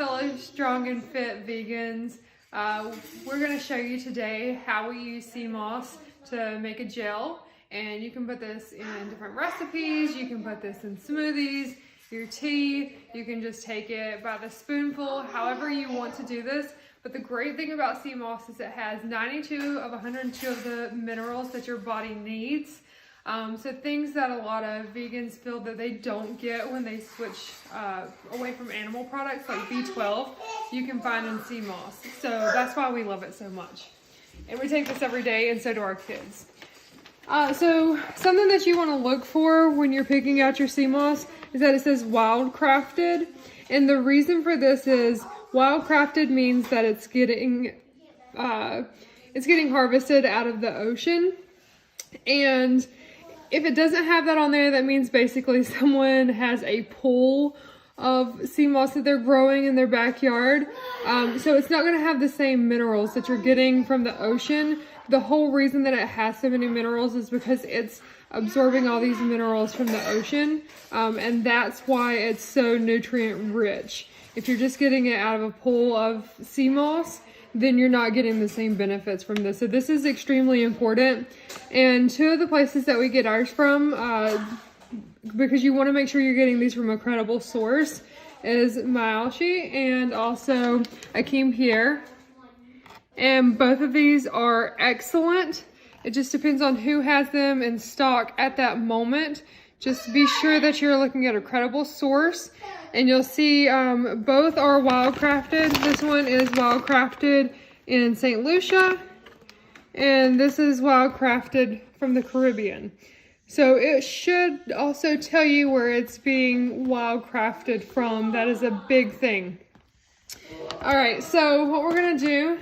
fellow strong and fit vegans. We're going to show you today how we use sea moss to make a gel, and you can put this in different recipes. You can put this in smoothies, your tea. You can just take it by the spoonful, however you want to do this. But the great thing about sea moss is it has 92 of 102 of the minerals that your body needs. So things that a lot of vegans feel that they don't get when they switch away from animal products like B12, you can find in sea moss. So that's why we love it so much. And we take this every day, and so do our kids. So something that you want to look for when you're picking out your sea moss is that it says wild crafted. And the reason for this is wild crafted means that it's getting harvested out of the ocean. And if it doesn't have that on there, that means basically someone has a pool of sea moss that they're growing in their backyard. So it's not going to have the same minerals that you're getting from the ocean. The whole reason that it has so many minerals is because it's absorbing all these minerals from the ocean. And that's why it's so nutrient rich. If you're just getting it out of a pool of sea moss, then you're not getting the same benefits from this. So this is extremely important. And two of the places that we get ours from, because you want to make sure you're getting these from a credible source, is Maashi and also Akim Pierre. And both of these are excellent. It just depends on who has them in stock at that moment. Just be sure that you're looking at a credible source. And you'll see both are wild crafted. This one is wild crafted in St. Lucia, and this is wild crafted from the Caribbean. So it should also tell you where it's being wild crafted from. That is a big thing. All right, so what we're gonna do,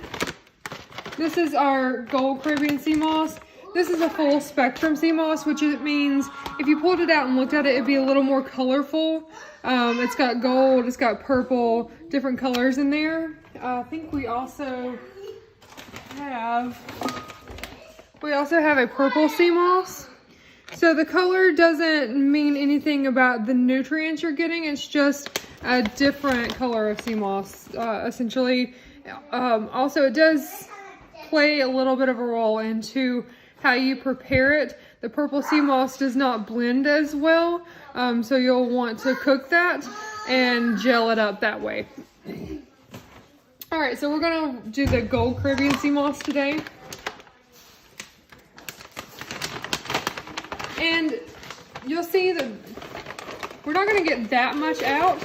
this is our gold Caribbean sea moss. This is a full spectrum sea moss, which means if you pulled it out and looked at it, it'd be a little more colorful. It's got gold, it's got purple, different colors in there. I think we also have a purple sea moss. So the color doesn't mean anything about the nutrients you're getting. It's just a different color of sea moss, essentially. Also, it does play a little bit of a role into how you prepare it. The purple sea moss does not blend as well, so you'll want to cook that and gel it up that way. All right, so we're gonna do the gold Caribbean sea moss today. And you'll see that we're not gonna get that much out,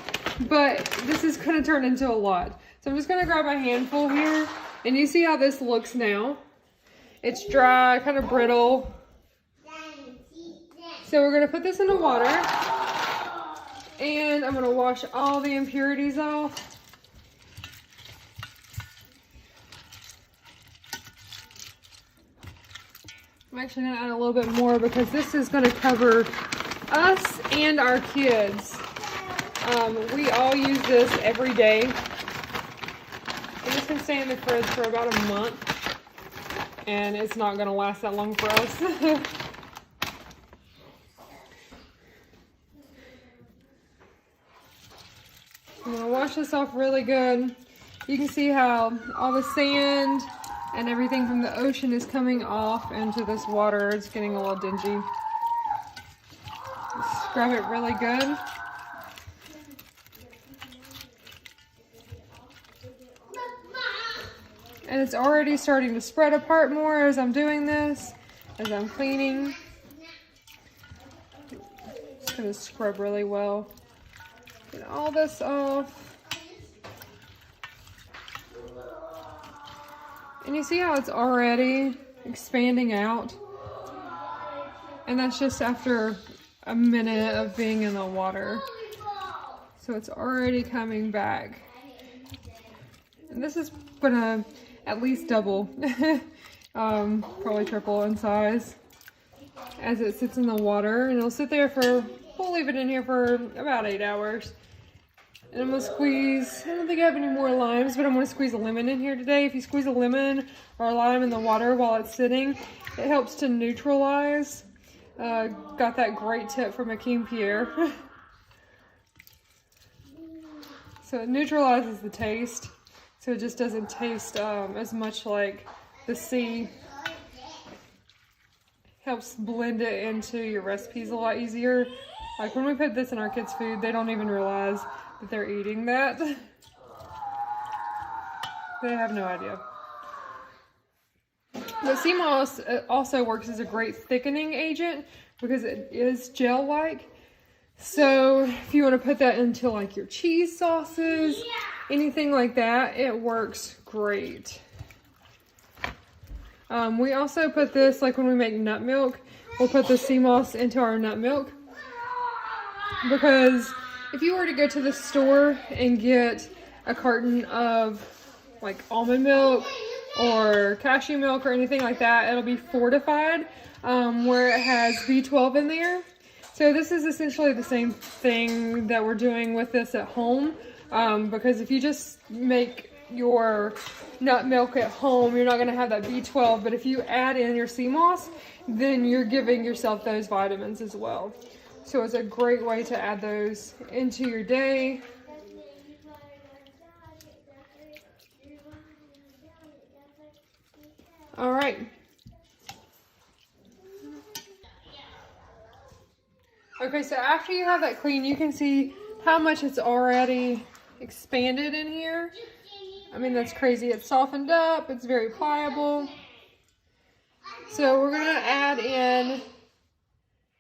but this is gonna turn into a lot. So I'm just gonna grab a handful here, and you see how this looks now. It's dry, kind of brittle. So we're gonna put this in the water, and I'm gonna wash all the impurities off. I'm actually gonna add a little bit more because this is gonna cover us and our kids. We all use this every day. And this can stay in the fridge for about a month, and it's not gonna last that long for us. I'm gonna wash this off really good. You can see how all the sand and everything from the ocean is coming off into this water. It's getting a little dingy. Scrub it really good. And it's already starting to spread apart more as I'm doing this, as I'm cleaning. Just gonna scrub really well. Get all this off. And you see how it's already expanding out? And that's just after a minute of being in the water. So it's already coming back. And this is gonna at least double, probably triple in size as it sits in the water. And it'll sit there we'll leave it in here for about 8 hours. And I'm gonna squeeze, I don't think I have any more limes, but I'm gonna squeeze a lemon in here today. If you squeeze a lemon or a lime in the water while it's sitting, it helps to neutralize. Got that great tip from Akim Pierre. So So it neutralizes the taste. So it just doesn't taste as much like the sea. Helps blend it into your recipes a lot easier. Like when we put this in our kids' food, they don't even realize that they're eating that. They have no idea. But sea moss also works as a great thickening agent because it is gel-like. So if you want to put that into like your cheese sauces, anything like that, it works great. We also put this, like when we make nut milk, we'll put the sea moss into our nut milk. Because if you were to go to the store and get a carton of like almond milk or cashew milk or anything like that, it'll be fortified where it has B12 in there. So this is essentially the same thing that we're doing with this at home, because if you just make your nut milk at home, you're not going to have that B12, but if you add in your sea moss, then you're giving yourself those vitamins as well. So it's a great way to add those into your day. All right. Okay, so after you have that clean, you can see how much it's already expanded in here. I mean, that's crazy. It's softened up. It's very pliable. So we're going to add in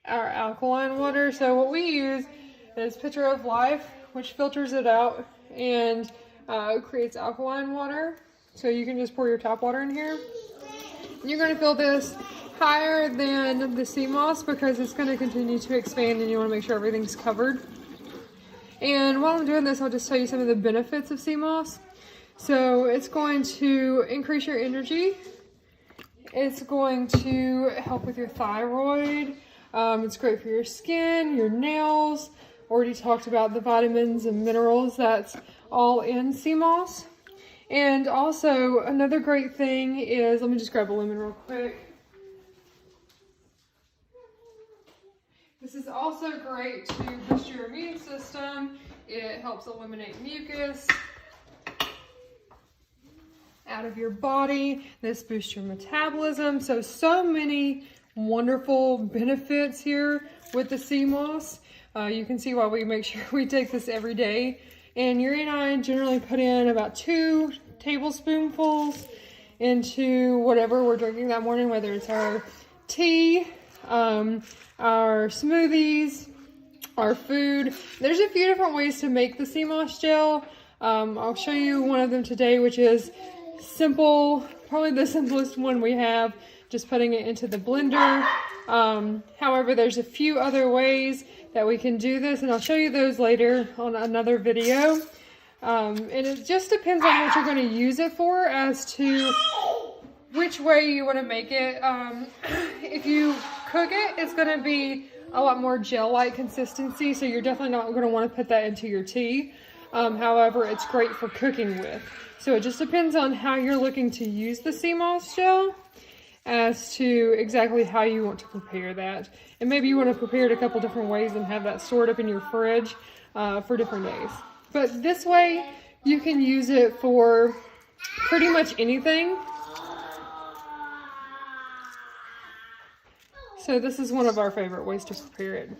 our alkaline water. So what we use is Pitcher of Life, which filters it out and creates alkaline water. So you can just pour your tap water in here. You're going to fill this higher than the sea moss because it's going to continue to expand and you want to make sure everything's covered. And while I'm doing this, I'll just tell you some of the benefits of sea moss. So it's going to increase your energy. It's going to help with your thyroid. It's great for your skin, your nails. Already talked about the vitamins and minerals that's all in sea moss. And also another great thing is, let me just grab a lemon real quick. This is also great to boost your immune system. It helps eliminate mucus out of your body. This boosts your metabolism. So many wonderful benefits here with the sea moss. You can see why we make sure we take this every day. And Yuri and I generally put in about 2 tablespoonfuls into whatever we're drinking that morning, whether it's our tea, our smoothies, our food. There's a few different ways to make the sea moss gel. I'll show you one of them today, which is simple, probably the simplest one we have, just putting it into the blender. However, there's a few other ways that we can do this, and I'll show you those later on another video. And it just depends on what you're going to use it for as to which way you want to make it. If you cook it, it's going to be a lot more gel-like consistency, so you're definitely not going to want to put that into your tea. However, it's great for cooking with. So it just depends on how you're looking to use the sea moss gel as to exactly how you want to prepare that. And maybe you want to prepare it a couple different ways and have that stored up in your fridge for different days. But this way, you can use it for pretty much anything. So this is one of our favorite ways to prepare it.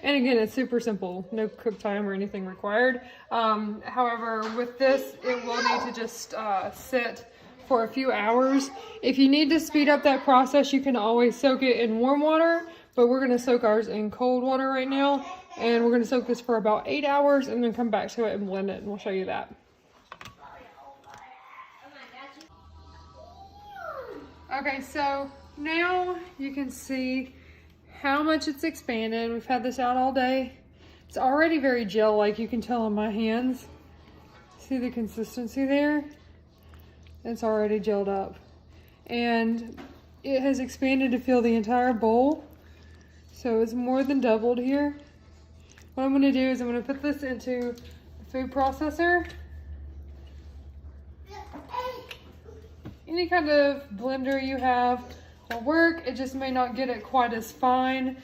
And again, it's super simple, no cook time or anything required. However, with this, it will need to just sit for a few hours. If you need to speed up that process, you can always soak it in warm water, but we're gonna soak ours in cold water right now. And we're gonna soak this for about 8 hours and then come back to it and blend it, and we'll show you that. Okay, so now you can see how much it's expanded. We've had this out all day. It's already very gel-like, you can tell on my hands. See the consistency there? It's already gelled up. And it has expanded to fill the entire bowl. So it's more than doubled here. What I'm gonna do is I'm gonna put this into the food processor. Any kind of blender you have will work. It just may not get it quite as fine,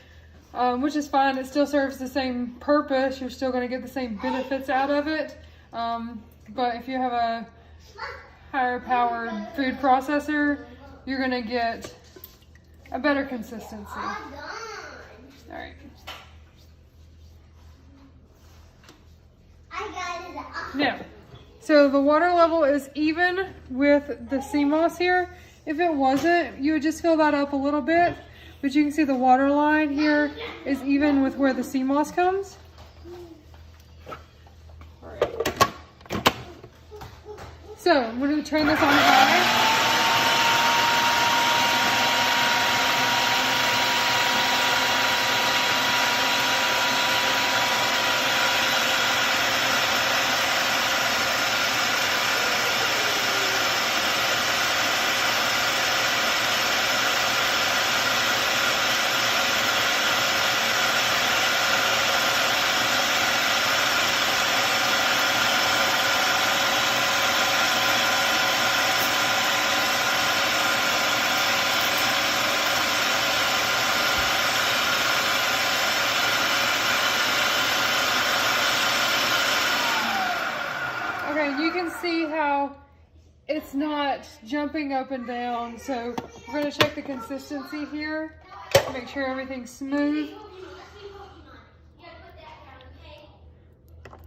which is fine. It still serves the same purpose. You're still gonna get the same benefits out of it. But if you have a higher powered food processor, you're gonna get a better consistency. All right. Now, so the water level is even with the sea moss here. If it wasn't, you would just fill that up a little bit, but you can see the water line here is even with where the sea moss comes. All right. So we're going to turn this on high. You can see how it's not jumping up and down. So we're going to check the consistency here, make sure everything's smooth. I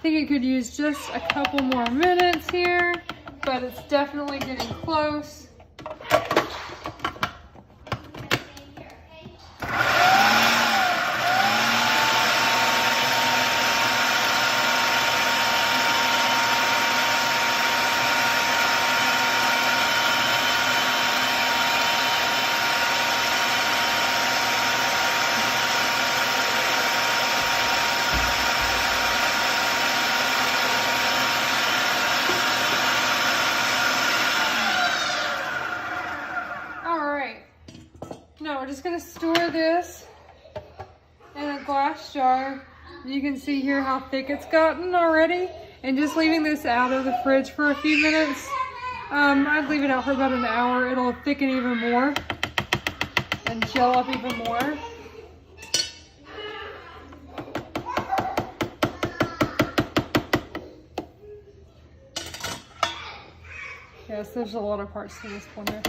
think it could use just a couple more minutes here, but it's definitely getting close. Now we're just going to store this in a glass jar. You can see here how thick it's gotten already. And just leaving this out of the fridge for a few minutes. I'd leave it out for about an hour. It'll thicken even more and gel up even more. Yes, there's a lot of parts to this blender.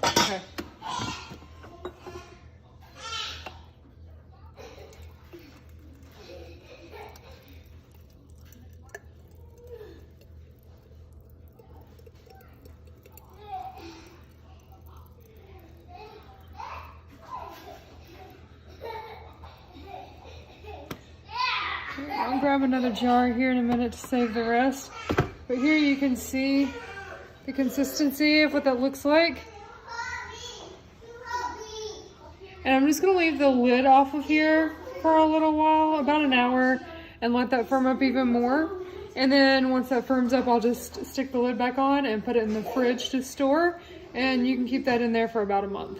Okay. I'll grab another jar here in a minute to save the rest. But here you can see the consistency of what that looks like. And I'm just gonna leave the lid off of here for a little while, about an hour, and let that firm up even more. And then once that firms up, I'll just stick the lid back on and put it in the fridge to store. And you can keep that in there for about a month.